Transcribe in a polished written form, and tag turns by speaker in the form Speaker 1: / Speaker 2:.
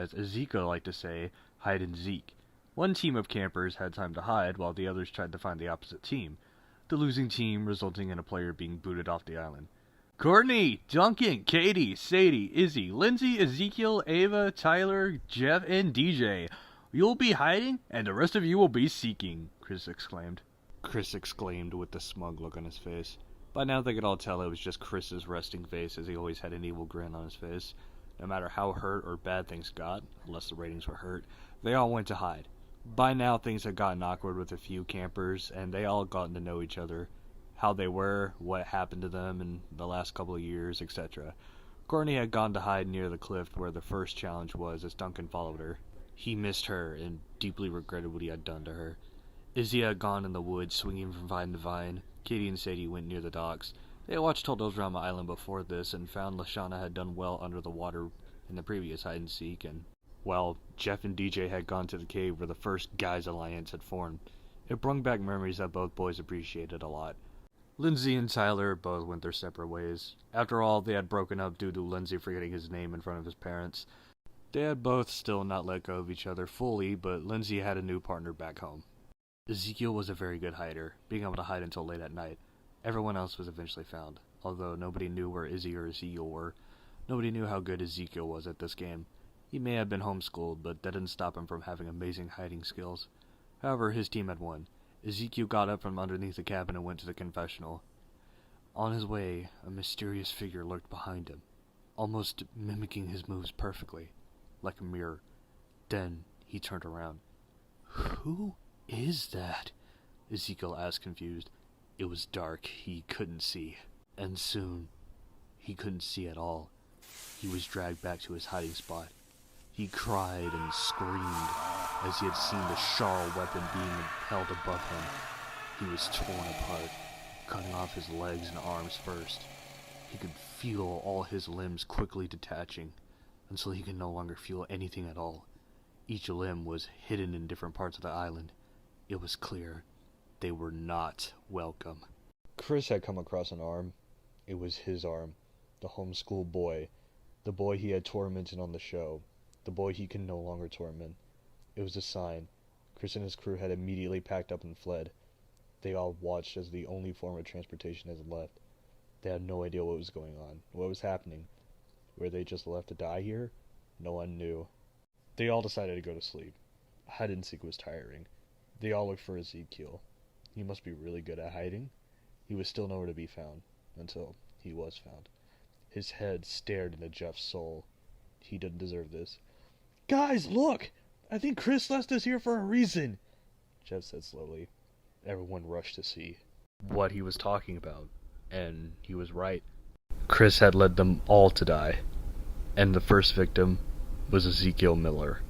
Speaker 1: as Ezekiel liked to say, hide and seek. One team of campers had time to hide while the others tried to find the opposite team, the losing team resulting in a player being booted off the island. Courtney, Duncan, Katie, Sadie, Izzy, Lindsay, Ezekiel, Ava, Tyler, Jeff, and DJ. You'll be hiding, and the rest of you will be seeking, Chris exclaimed. Chris exclaimed with a smug look on his face. By now they could all tell it was just Chris's resting face, as he always had an evil grin on his face. No matter how hurt or bad things got, unless the ratings were hurt, they all went to hide. By now things had gotten awkward with a few campers, and they all gotten to know each other. How they were, what happened to them in the last couple of years, etc. Courtney had gone to hide near the cliff where the first challenge was as Duncan followed her. He missed her and deeply regretted what he had done to her. Izzy had gone in the woods, swinging from vine to vine. Katie and Sadie went near the docks. They had watched Toto's around the island before this and found Lashana had done well under the water in the previous hide-and-seek, and, well, Jeff and DJ had gone to the cave where the first Guys Alliance had formed. It brought back memories that both boys appreciated a lot. Lindsay and Tyler both went their separate ways. After all, they had broken up due to Lindsay forgetting his name in front of his parents. They had both still not let go of each other fully, but Lindsay had a new partner back home. Ezekiel was a very good hider, being able to hide until late at night. Everyone else was eventually found. Although nobody knew where Izzy or Ezekiel were, nobody knew how good Ezekiel was at this game. He may have been homeschooled, but that didn't stop him from having amazing hiding skills. However, his team had won. Ezekiel got up from underneath the cabin and went to the confessional. On his way, a mysterious figure lurked behind him, almost mimicking his moves perfectly, like a mirror. Then he turned around. "Who is that?" Ezekiel asked, confused. It was dark, he couldn't see. And soon, he couldn't see at all. He was dragged back to his hiding spot. He cried and screamed as he had seen the Charl weapon being held above him. He was torn apart, cutting off his legs and arms first. He could feel all his limbs quickly detaching, until he could no longer feel anything at all. Each limb was hidden in different parts of the island. It was clear they were not welcome. Chris had come across an arm. It was his arm, the homeschool boy, the boy he had tormented on the show, the boy he could no longer torment. It was a sign. Chris and his crew had immediately packed up and fled. They all watched as the only form of transportation had left. They had no idea what was going on, what was happening. Were they just left to die here? No one knew. They all decided to go to sleep. Hide and seek was tiring. They all looked for Ezekiel. He must be really good at hiding. He was still nowhere to be found, until he was found. His head stared into Jeff's soul. He didn't deserve this. "Guys, look! I think Chris left us here for a reason," Jeff said slowly. Everyone rushed to see what he was talking about, and he was right. Chris had led them all to die, and the first victim was Ezekiel Miller.